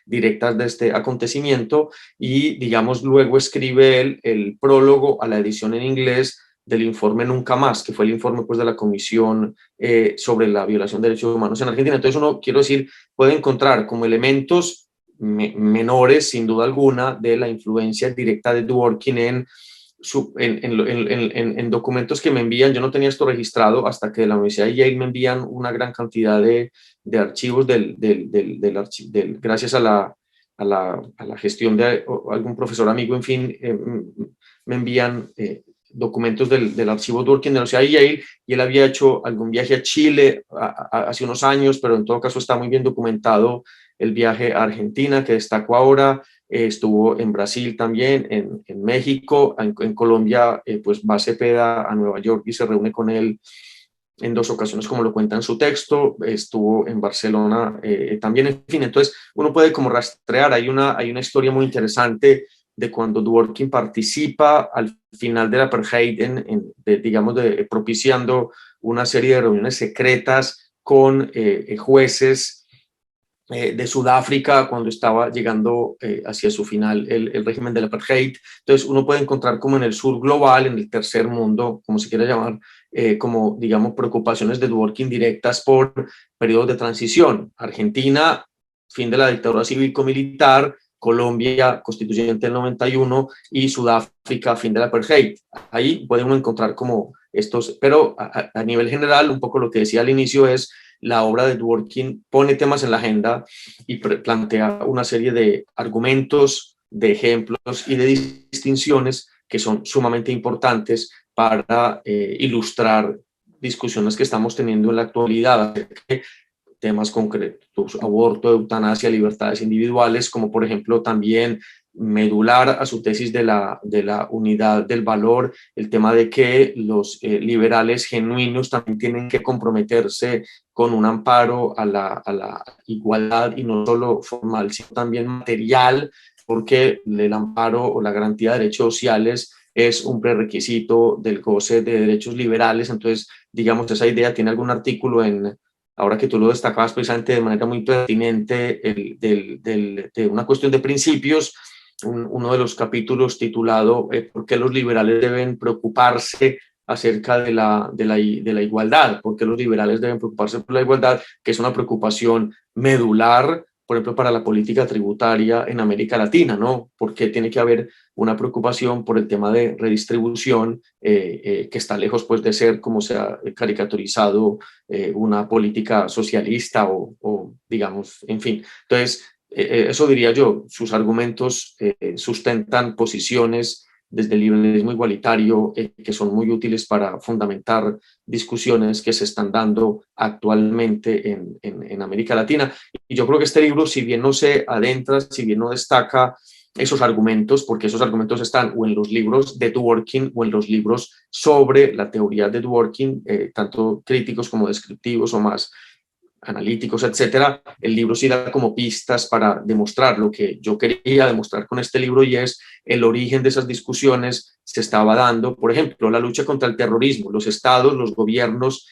directas de este acontecimiento, y, digamos, luego escribe él el prólogo a la edición en inglés del informe Nunca Más, que fue el informe pues, de la Comisión sobre la violación de derechos humanos en Argentina. Entonces uno, quiero decir, puede encontrar como elementos menores, sin duda alguna, de la influencia directa de Dworkin en documentos que me envían. Yo no tenía esto registrado hasta que de la Universidad de Yale me envían una gran cantidad de archivos gracias a la gestión de algún profesor amigo, en fin, me envían documentos del archivo Dworkin de la Universidad de Yale, y él había hecho algún viaje a Chile hace unos años, pero en todo caso está muy bien documentado el viaje a Argentina, que destaco ahora. Estuvo en Brasil también, en México, en Colombia, pues va Cepeda a Nueva York y se reúne con él en 2 ocasiones, como lo cuenta en su texto. Estuvo en Barcelona también, en fin. Entonces uno puede como rastrear, hay una historia muy interesante de cuando Dworkin participa al final del apartheid, digamos, propiciando una serie de reuniones secretas con jueces de Sudáfrica cuando estaba llegando hacia su final el régimen del apartheid. Entonces uno puede encontrar como en el sur global, en el tercer mundo, como se quiera llamar, como digamos preocupaciones de Dworkin directas por periodos de transición. Argentina, fin de la dictadura cívico-militar; Colombia, constituyente del 91, y Sudáfrica, fin del apartheid. Ahí puede uno encontrar como estos, pero a nivel general, un poco lo que decía al inicio es, la obra de Dworkin pone temas en la agenda y plantea una serie de argumentos, de ejemplos y de distinciones que son sumamente importantes para ilustrar discusiones que estamos teniendo en la actualidad, temas concretos: aborto, eutanasia, libertades individuales, como por ejemplo también medular a su tesis de la unidad del valor, el tema de que los liberales genuinos también tienen que comprometerse con un amparo a la igualdad, y no solo formal, sino también material, porque el amparo o la garantía de derechos sociales es un prerequisito del goce de derechos liberales. Entonces, digamos, esa idea tiene algún artículo ahora que tú lo destacabas precisamente de manera muy pertinente, de una cuestión de principios, uno de los capítulos titulado ¿por qué los liberales deben preocuparse acerca de la igualdad? ¿Por qué los liberales deben preocuparse por la igualdad? Que es una preocupación medular, por ejemplo, para la política tributaria en América Latina, ¿no? Porque tiene que haber una preocupación por el tema de redistribución, que está lejos pues, de ser, como se ha caricaturizado, una política socialista o digamos, en fin. Entonces, eso diría yo, sus argumentos sustentan posiciones desde el liberalismo igualitario que son muy útiles para fundamentar discusiones que se están dando actualmente en América Latina. Y yo creo que este libro, si bien no se adentra, si bien no destaca esos argumentos, porque esos argumentos están o en los libros de Dworkin o en los libros sobre la teoría de Dworkin, tanto críticos como descriptivos o más analíticos, etcétera. El libro sí da como pistas para demostrar lo que yo quería demostrar con este libro, y es el origen de esas discusiones se estaba dando. Por ejemplo, la lucha contra el terrorismo. Los estados, los gobiernos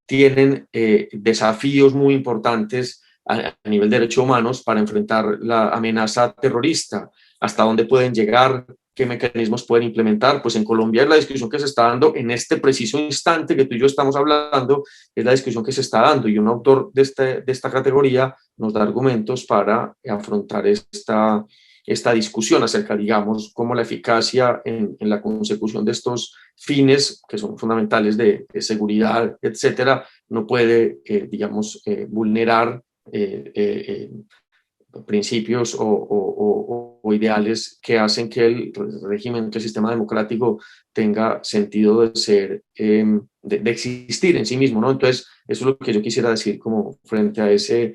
tienen desafíos muy importantes a nivel de derechos humanos para enfrentar la amenaza terrorista. ¿Hasta dónde pueden llegar? ¿Qué mecanismos pueden implementar? Pues en Colombia es la discusión que se está dando en este preciso instante que tú y yo estamos hablando, es la discusión que se está dando, y un autor de esta categoría nos da argumentos para afrontar esta discusión acerca, digamos, cómo la eficacia en la consecución de estos fines, que son fundamentales de seguridad, etcétera, no puede, digamos, vulnerar principios o ideales que hacen que el régimen, que el sistema democrático tenga sentido de ser, de existir en sí mismo, ¿no? Entonces, eso es lo que yo quisiera decir como frente a ese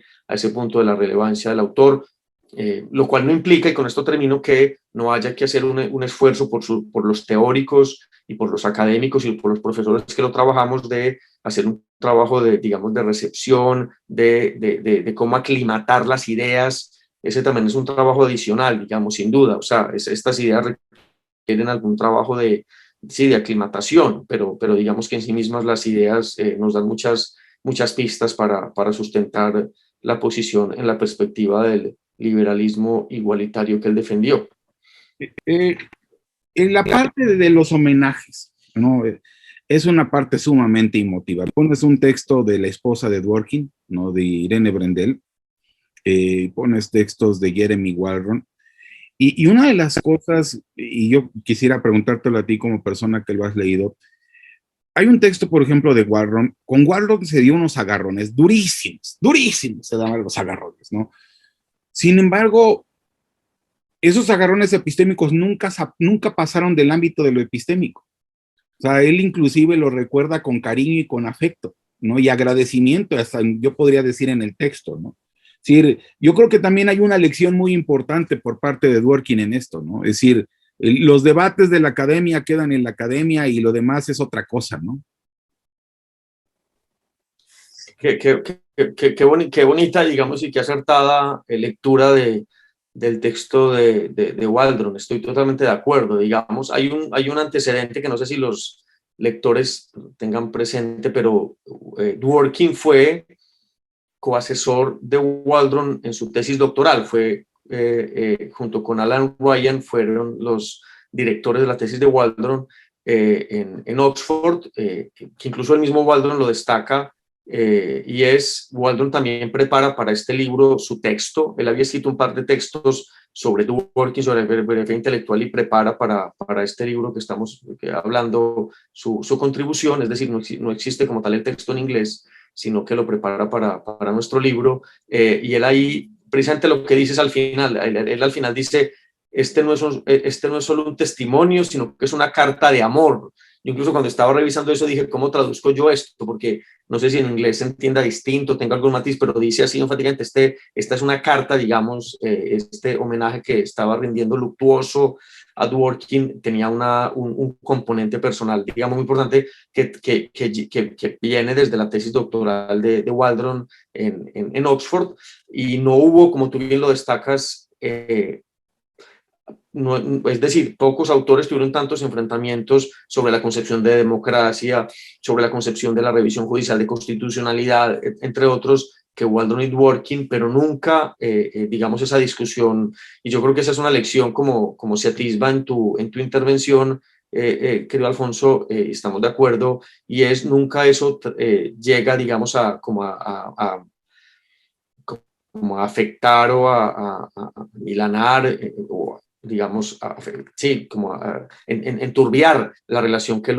punto de la relevancia del autor, lo cual no implica, y con esto termino, que no haya que hacer un esfuerzo por los teóricos y por los académicos y por los profesores que lo trabajamos, de hacer un trabajo de, digamos, de recepción, de cómo aclimatar las ideas. Ese también es un trabajo adicional, digamos, sin duda. O sea, estas ideas requieren algún trabajo sí, de aclimatación, pero digamos que en sí mismas las ideas nos dan muchas pistas para sustentar la posición en la perspectiva del liberalismo igualitario que él defendió. En la parte de los homenajes, ¿no? Es una parte sumamente emotiva. Pones un texto de la esposa de Dworkin, ¿no? De Irene Brendel, pones textos de Jeremy Waldron, y una de las cosas, y yo quisiera preguntártelo a ti como persona que lo has leído, hay un texto, por ejemplo, de Waldron, con Waldron se dio unos agarrones durísimos, durísimos se daban los agarrones, ¿no? Sin embargo, esos agarrones epistémicos nunca pasaron del ámbito de lo epistémico. O sea, él inclusive lo recuerda con cariño y con afecto, ¿no? Y agradecimiento, hasta yo podría decir en el texto, ¿no? Es decir, yo creo que también hay una lección muy importante por parte de Dworkin en esto, ¿no? Es decir, los debates de la academia quedan en la academia y lo demás es otra cosa, ¿no? Qué bonita, digamos, y qué acertada lectura del texto de Waldron. Estoy totalmente de acuerdo. Digamos, hay un antecedente que no sé si los lectores tengan presente, pero Dworkin fue coasesor de Waldron en su tesis doctoral. Fue, junto con Alan Ryan, fueron los directores de la tesis de Waldron en Oxford, que incluso el mismo Waldron lo destaca. Waldron también prepara para este libro su texto. Él había escrito un par de textos sobre Dworkin, sobre biografía intelectual, y prepara para este libro que estamos hablando su contribución. Es decir, no existe como tal el texto en inglés, sino que lo prepara para nuestro libro. Y él ahí, precisamente lo que dices al final, él al final dice, este no es solo un testimonio, sino que es una carta de amor. Yo incluso cuando estaba revisando eso dije, ¿cómo traduzco yo esto? Porque no sé si en inglés se entienda distinto, tenga algún matiz, pero dice así enfáticamente, esta es una carta, digamos, este homenaje que estaba rindiendo luctuoso a Dworkin tenía un componente personal, digamos, muy importante, que viene desde la tesis doctoral de Waldron en Oxford, y no hubo, como tú bien lo destacas, no, es decir, pocos autores tuvieron tantos enfrentamientos sobre la concepción de democracia, sobre la concepción de la revisión judicial de constitucionalidad, entre otros, que Waldron y Dworkin, pero nunca, digamos, esa discusión. Y yo creo que esa es una lección, como se atisba en tu intervención, querido Alfonso, estamos de acuerdo, y es nunca eso llega, digamos, como a afectar o a milanar o digamos, sí, como enturbiar la relación que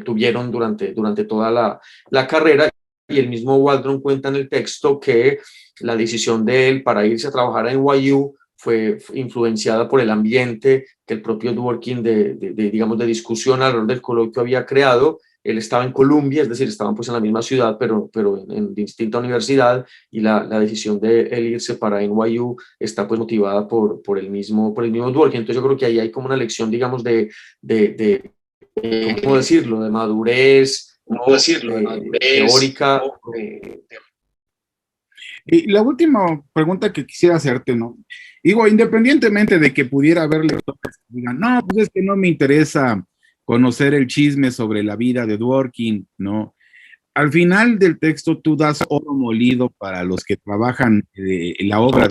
tuvieron durante toda la carrera. Y el mismo Waldron cuenta en el texto que la decisión de él para irse a trabajar a NYU fue influenciada por el ambiente que el propio Dworkin digamos, de discusión alrededor del coloquio había creado. Él estaba en Columbia, es decir, estaban pues en la misma ciudad, pero en distinta universidad, y la decisión de él irse para NYU está pues motivada por el mismo Dworkin. Entonces yo creo que ahí hay como una lección, digamos, ¿cómo decirlo?, de madurez, ¿no? Teórica. Y la última pregunta que quisiera hacerte, ¿no? Digo, independientemente de que pudiera haber lectores que digan, no, pues es que no me interesa conocer el chisme sobre la vida de Dworkin, ¿no? Al final del texto tú das oro molido para los que trabajan en la obra.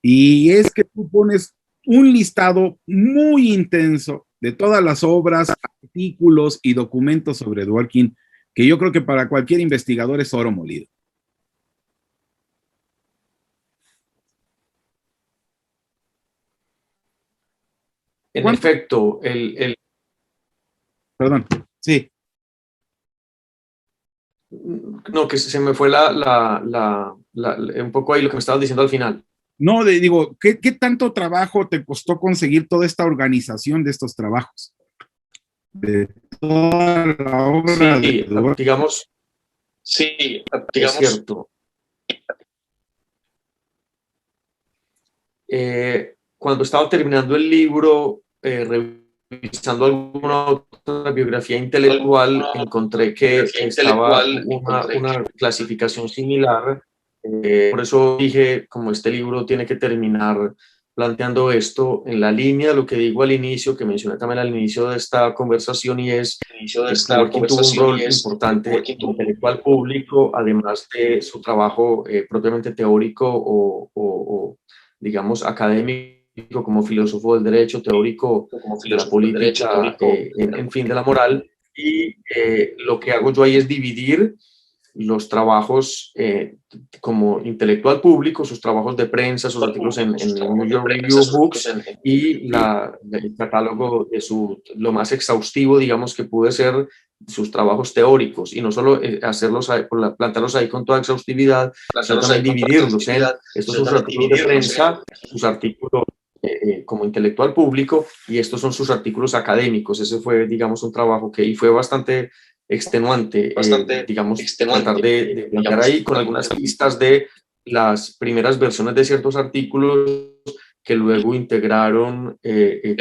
Y es que tú pones un listado muy intenso de todas las obras, artículos y documentos sobre Dworkin, que yo creo que para cualquier investigador es oro molido. En efecto, Perdón, sí. No, que se me fue un poco ahí lo que me estabas diciendo al final. No, digo, ¿qué tanto trabajo te costó conseguir toda esta organización de estos trabajos? De toda la obra sí, de digamos, sí, es cierto. Cuando estaba terminando el libro, revisando alguna otra biografía intelectual, encontré que estaba una clasificación similar. Por eso dije, como este libro tiene que terminar planteando esto en la línea de lo que digo al inicio, que mencioné también al inicio de esta conversación, y es que Dworkin tuvo un rol importante intelectual público, además de su trabajo propiamente teórico o digamos, académico como filósofo del derecho, teórico de la política, en fin, de la moral. Y lo que hago yo ahí es dividir los trabajos como intelectual público, sus trabajos de prensa, sus artículos en el New York Review of Books y el catálogo de lo más exhaustivo, digamos, que pude ser sus trabajos teóricos, y no solo hacerlos ahí, plantearlos ahí con toda exhaustividad, sino también dividirlos en estos son sus artículos de prensa, sus artículos como intelectual público, y estos son sus artículos académicos. Ese fue, digamos, un trabajo que y fue bastante extenuante, digamos, tratar de plantear ahí con algunas pistas de las primeras versiones de ciertos artículos que luego integraron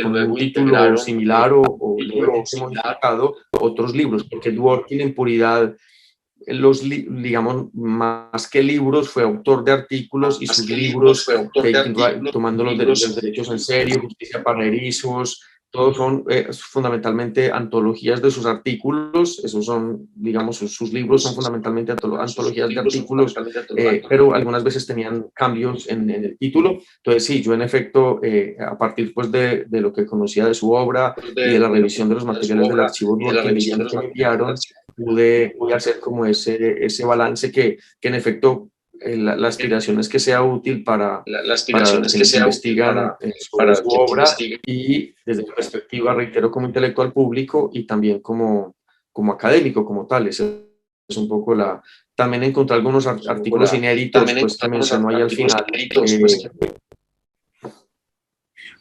con un título similar o modificado otros libros, porque Dworkin en puridad, digamos, más que libros, fue autor de artículos, y sus libros, tomando los derechos en serio, Justicia para Erizos, todos son fundamentalmente antologías de sus artículos. Esos son, digamos, sus libros son fundamentalmente antologías de artículos, pero algunas veces tenían cambios en el título. Entonces, sí, yo en efecto, a partir pues, de lo que conocía de su obra y de la revisión de los materiales del archivo Dworkin que me enviaron, pude hacer como ese balance que en efecto la aspiración es que sea útil para quienes investigan sobre su obra, y desde mi perspectiva, reitero, como intelectual público y también como académico como tal. Esa es un poco también encontré algunos artículos inéditos pues, que menciono ahí al final.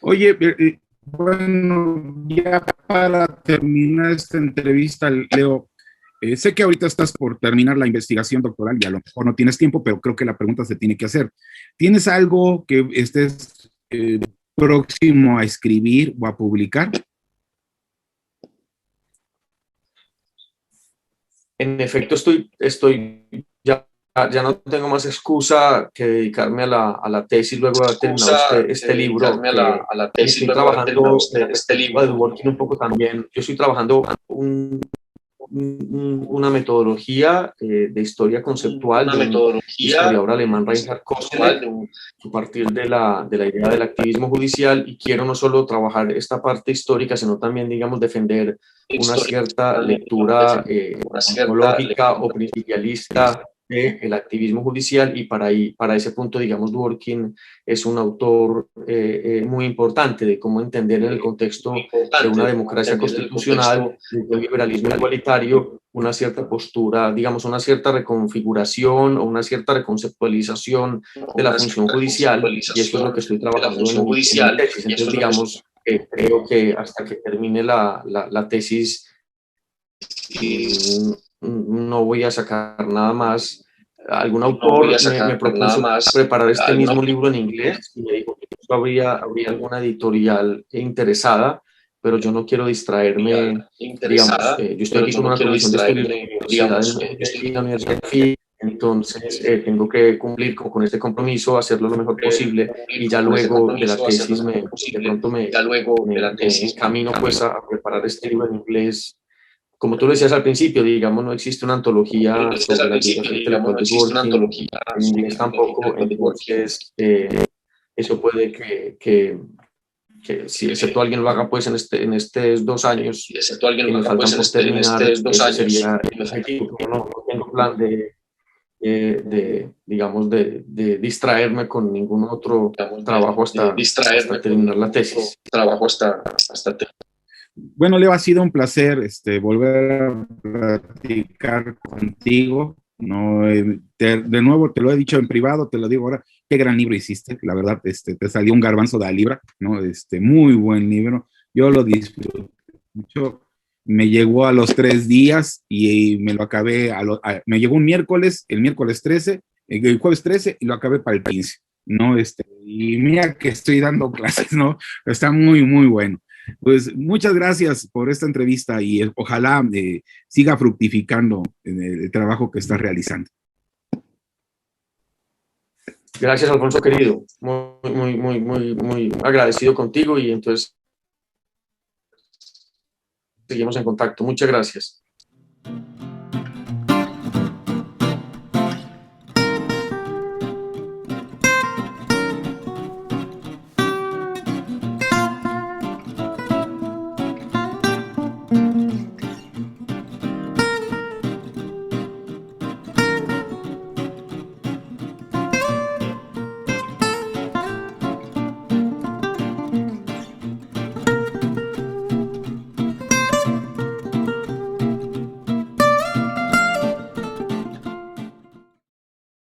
Oye, bueno, ya para terminar esta entrevista, Leo, sé que ahorita estás por terminar la investigación doctoral y a lo mejor no tienes tiempo, pero creo que la pregunta se tiene que hacer. ¿Tienes algo que estés próximo a escribir o a publicar? En efecto, estoy ya no tengo más excusa que dedicarme a la tesis luego de haber terminado este libro. Estoy trabajando de Dworkin un poco también. Yo estoy trabajando una metodología de historia conceptual de un historiador alemán, Reinhard Koselleck, a partir de la idea del activismo judicial, y quiero no solo trabajar esta parte histórica, sino también, digamos, defender una cierta lectura ontológica o principialista del activismo judicial, y para ese punto, digamos, Dworkin es un autor muy importante de cómo entender en el contexto de una democracia constitucional, de un liberalismo igualitario, una cierta postura, digamos, una cierta reconfiguración o una cierta reconceptualización de la función judicial, y eso es lo que estoy trabajando en mi tesis. Entonces, digamos, creo que hasta que termine la tesis no voy a sacar nada más. Algún autor me propuso preparar este mismo libro en inglés, y me dijo que habría alguna editorial interesada, pero yo no quiero distraerme, digamos, yo estoy aquí con una comisión de estudios en la Universidad de FI, entonces tengo que cumplir con este compromiso, hacerlo lo mejor posible, y ya luego de la tesis de pronto me encamino pues a preparar este libro en inglés. Como tú lo decías al principio, digamos, no existe una antología sobre la biografía intelectual de Dworkin, en inglés tampoco, entonces eso puede que si excepto alguien lo haga pues en estos 2 años que me faltan por terminar, ese sería el objetivo. No tengo plan digamos, de distraerme con ningún otro trabajo hasta terminar la tesis. Bueno, Leo, ha sido un placer volver a platicar contigo. No, de nuevo, te lo he dicho en privado, te lo digo ahora, qué gran libro hiciste, la verdad, te salió un garbanzo de la libra, ¿no? Muy buen libro, yo lo disfruté mucho, me llegó a los 3 días y me lo acabé, me llegó un miércoles, el miércoles 13, el jueves 13, y lo acabé para el 15, ¿no? Y mira que estoy dando clases, ¿no? Está muy, muy bueno. Pues muchas gracias por esta entrevista y ojalá siga fructificando en el trabajo que estás realizando. Gracias, Alfonso, querido. Muy agradecido contigo, y entonces seguimos en contacto. Muchas gracias.